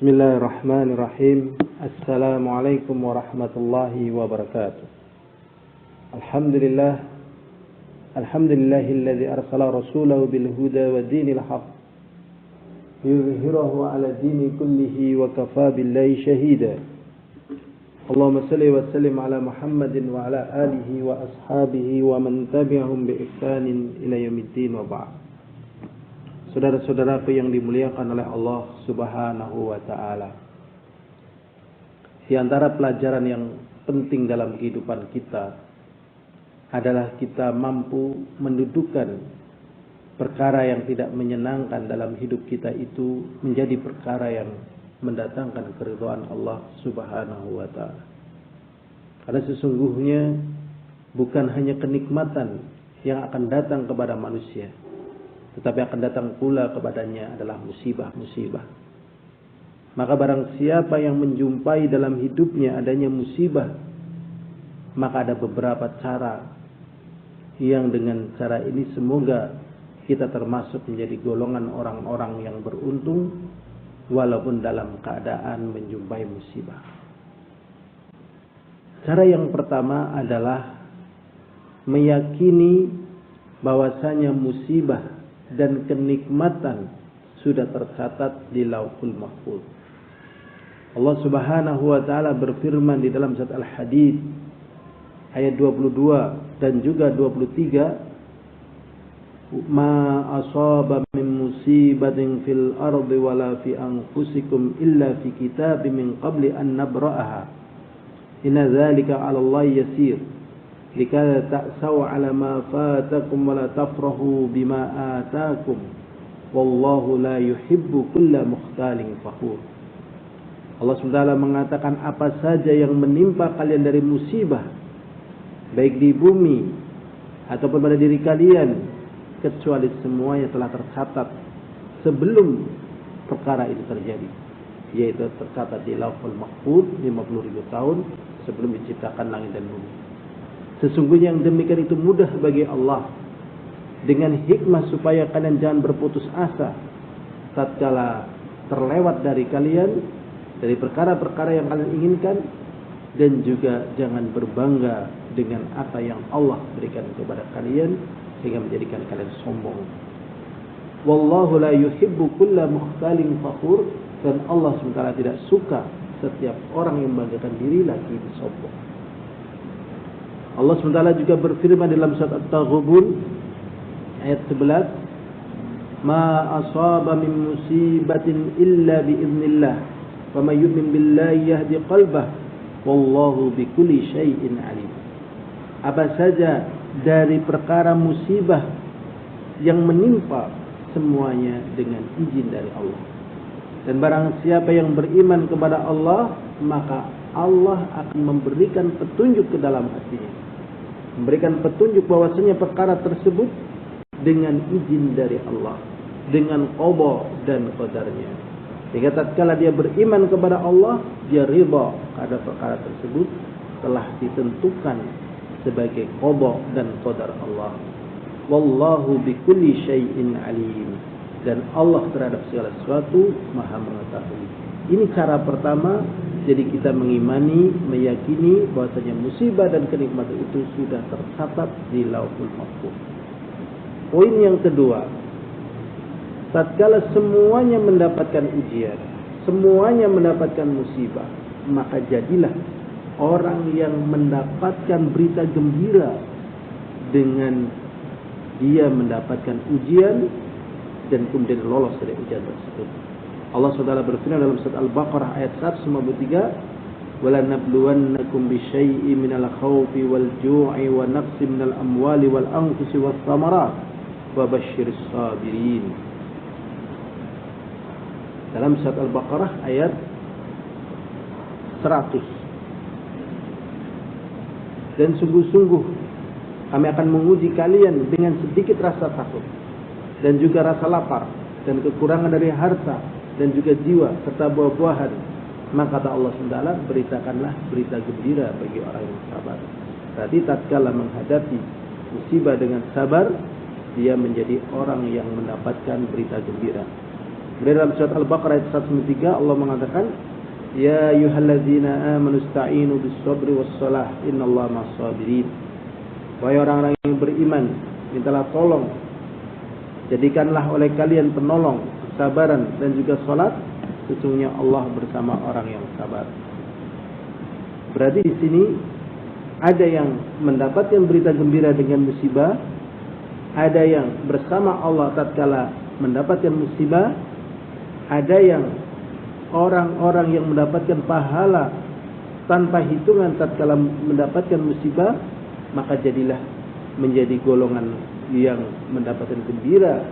Bismillahirrahmanirrahim. Assalamualaikum warahmatullahi wabarakatuh. Alhamdulillahilladzi arsala rasulahu bil huda wa dinil haqq yuzhirahu 'ala dini kullihi wa kafa billahi shahida. Allahumma shalli wa sallim 'ala Muhammadin wa 'ala alihi wa ashabihi wa man tabi'ahum bi ihsanin ila yaumiddin wa ba'd. Saudara-saudaraku yang dimuliakan oleh Allah Subhanahu wa ta'ala, di antara pelajaran yang penting dalam kehidupan kita adalah kita mampu mendudukan perkara yang tidak menyenangkan dalam hidup kita itu menjadi perkara yang mendatangkan keridhaan Allah Subhanahu wa ta'ala. Karena sesungguhnya bukan hanya kenikmatan yang akan datang kepada manusia, tetapi akan datang pula kepadanya adalah musibah-musibah. Maka barang siapa yang menjumpai dalam hidupnya adanya musibah, maka ada beberapa cara yang dengan cara ini semoga kita termasuk menjadi golongan orang-orang yang beruntung walaupun dalam keadaan menjumpai musibah. Cara yang pertama adalah meyakini bahwasanya musibah dan kenikmatan sudah tercatat di Lauhul Mahfuz. Allah Subhanahu wa ta'ala berfirman di dalam surat Al-Hadid ayat 22 dan juga 23, ma asaba min musibatin fil ardi wala fi anfusikum illa fi kitabim min qabli an nabra'aha inna dzalika 'ala Allah yasir likala ta'saw 'ala ma fatakum wa la tafrahu bima atakum wallahu la yuhibbu kulla mukhtalin fakhur. Allah SWT mengatakan apa saja yang menimpa kalian dari musibah baik di bumi ataupun pada diri kalian, kecuali semuanya telah tercatat sebelum perkara itu terjadi, yaitu tercatat di Lauhul Mahfuz 50.000 tahun sebelum diciptakan langit dan bumi. Sesungguhnya yang demikian itu mudah bagi Allah, dengan hikmah supaya kalian jangan berputus asa tatkala terlewat dari kalian dari perkara-perkara yang kalian inginkan, dan juga jangan berbangga dengan apa yang Allah berikan kepada kalian sehingga menjadikan kalian sombong. Wallahu la yuhibbu kulla mukhtalin fakhur, dan Allah SWT tidak suka setiap orang yang membanggakan diri lagi sombong. Allah SWT juga berfirman dalam surat At-Taghabun ayat 11, ma asaba min musibatin illa biiznillah wa may yu'min billahi yahdi qalbah wallahu bikulli syai'in alim. Apa saja dari perkara musibah yang menimpa semuanya dengan izin dari Allah. Dan barang siapa yang beriman kepada Allah, maka Allah akan memberikan petunjuk ke dalam hatinya, memberikan petunjuk bahwasanya perkara tersebut dengan izin dari Allah, dengan qada dan qadarnya. Sehingga tatkala dia beriman kepada Allah, dia ridha pada perkara tersebut telah ditentukan sebagai qada dan qadar Allah. Wallahu bikulli syai'in alim, dan Allah terhadap segala sesuatu Maha mengetahui. Ini cara pertama. Jadi kita mengimani, meyakini bahwasanya musibah dan kenikmatan itu sudah tercatat di Lauhul Mahfuz. Poin yang kedua, tatkala semuanya mendapatkan ujian, semuanya mendapatkan musibah, maka jadilah orang yang mendapatkan berita gembira dengan dia mendapatkan ujian dan kemudian lolos dari ujian tersebut. Allah SWT berfirman dalam surat Al-Baqarah ayat 153, wala nabluwannakum bisyai'in minal khawfi wal ju'i wa naqsin minal amwali wal anfusi was thamarat wa basyiris sabirin. Dalam surat Al-Baqarah ayat 100. Dan sungguh-sungguh kami akan menguji kalian dengan sedikit rasa takut dan juga rasa lapar dan kekurangan dari harta dan juga jiwa serta buah-buahan. Maka kata Allah SWT, beritakanlah berita gembira bagi orang yang sabar. Berarti tatkala menghadapi musibah dengan sabar, dia menjadi orang yang mendapatkan berita gembira. Dalam surat Al-Baqarah ayat 103 Allah mengatakan, ya ayyuhalladzina amanu ista'inu bis-sabri was-shalah innallaha ma'as-sabirin. Wahai orang-orang yang beriman, mintalah tolong, jadikanlah oleh kalian penolong, kesabaran dan juga salat, sesungguhnya Allah bersama orang yang sabar. Berarti di sini ada yang mendapatkan berita gembira dengan musibah, ada yang bersama Allah tatkala mendapatkan musibah, ada yang orang-orang yang mendapatkan pahala tanpa hitungan tatkala mendapatkan musibah, maka jadilah menjadi golongan yang mendapatkan gembira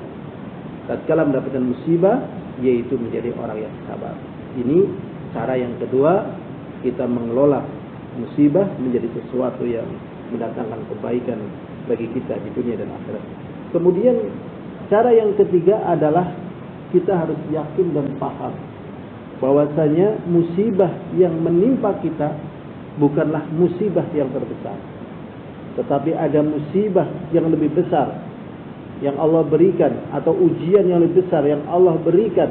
tatkala mendapatkan musibah, yaitu menjadi orang yang sabar. Ini cara yang kedua, kita mengelola musibah menjadi sesuatu yang mendatangkan kebaikan bagi kita di dunia dan akhirat. Kemudian cara yang ketiga adalah kita harus yakin dan paham bahwasanya musibah yang menimpa kita bukanlah musibah yang terbesar, tetapi ada musibah yang lebih besar yang Allah berikan, atau ujian yang lebih besar yang Allah berikan,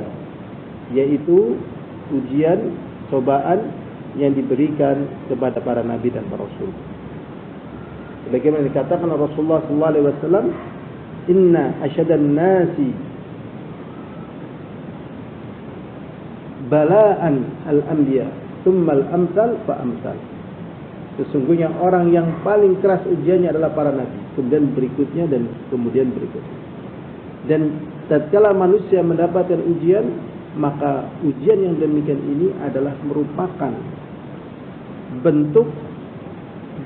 yaitu ujian, cobaan yang diberikan kepada para nabi dan para rasul. Sebagaimana dikatakan Rasulullah sallallahu alaihi wasallam, inna asyadan nasi bala'an al-anbiya thumma al-amsal fa amsal. Sesungguhnya orang yang paling keras ujiannya adalah para nabi, kemudian berikutnya dan kemudian berikutnya. Dan tatkala manusia mendapatkan ujian, maka ujian yang demikian ini adalah merupakan bentuk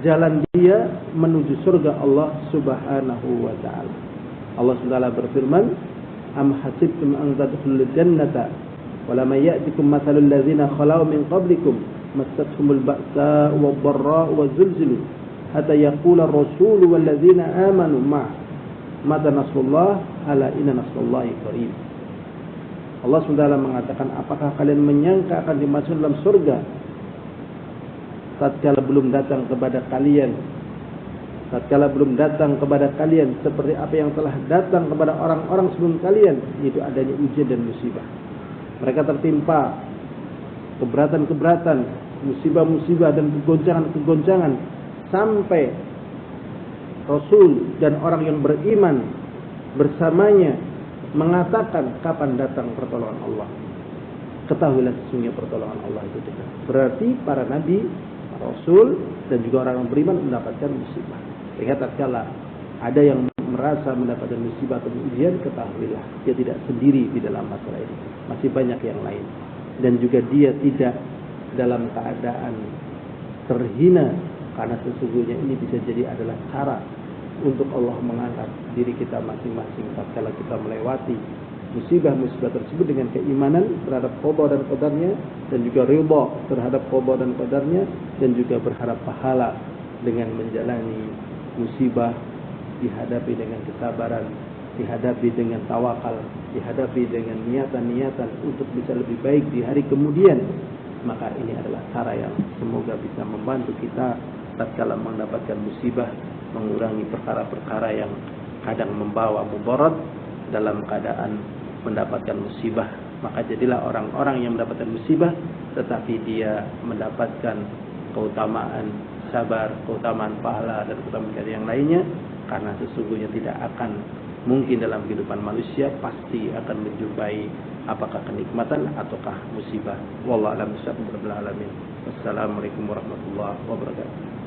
jalan dia menuju surga Allah Subhanahu wa taala. Allah Subhanahu berfirman, "Am hasibtum an tadkhulul jannata wa lam ya'tikum mathalul ladzina khalau min qablikum massatuhumul ba'sa wad-dharra'u waz-zulzilu hatta yaqula ar-rasulu wal ladzina amanu mata nasrullah ala inna nasrullahi qarib." Allah SWT mengatakan, apakah kalian menyangka akan dimasukkan dalam surga tatkala belum datang kepada kalian, seperti apa yang telah datang kepada orang-orang sebelum kalian, yaitu adanya ujian dan musibah. Mereka tertimpa keberatan-keberatan, musibah-musibah dan kegoncangan-kegoncangan, sampai Rasul dan orang yang beriman bersamanya mengatakan, kapan datang pertolongan Allah? Ketahuilah sesungguhnya pertolongan Allah itu dekat. Berarti para nabi, para rasul dan juga orang yang beriman mendapatkan musibah. Sehingga tatkala ada yang merasa mendapatkan musibah atau ujian, ketahuilah dia tidak sendiri di dalam masalah ini. Masih banyak yang lain. Dan juga dia tidak dalam keadaan terhina, karena sesungguhnya ini bisa jadi adalah cara untuk Allah mengangkat diri kita masing-masing tatkala kita melewati musibah-musibah tersebut dengan keimanan terhadap qada dan qadarnya, dan juga ridha terhadap qada dan qadarnya, dan juga berharap pahala dengan menjalani musibah, dihadapi dengan kesabaran, dihadapi dengan tawakal, dihadapi dengan niatan-niatan untuk bisa lebih baik di hari kemudian. Maka ini adalah cara yang semoga bisa membantu kita tatkala mendapatkan musibah, mengurangi perkara-perkara yang kadang membawa mudarat dalam keadaan mendapatkan musibah. Maka jadilah orang-orang yang mendapatkan musibah tetapi dia mendapatkan keutamaan sabar, keutamaan pahala dan keutamaan yang lainnya, karena sesungguhnya tidak akan mungkin dalam kehidupan manusia pasti akan menjumpai apakah kenikmatan ataukah musibah. Wallahu a'lam bishawab. Wassalamualaikum warahmatullahi wabarakatuh.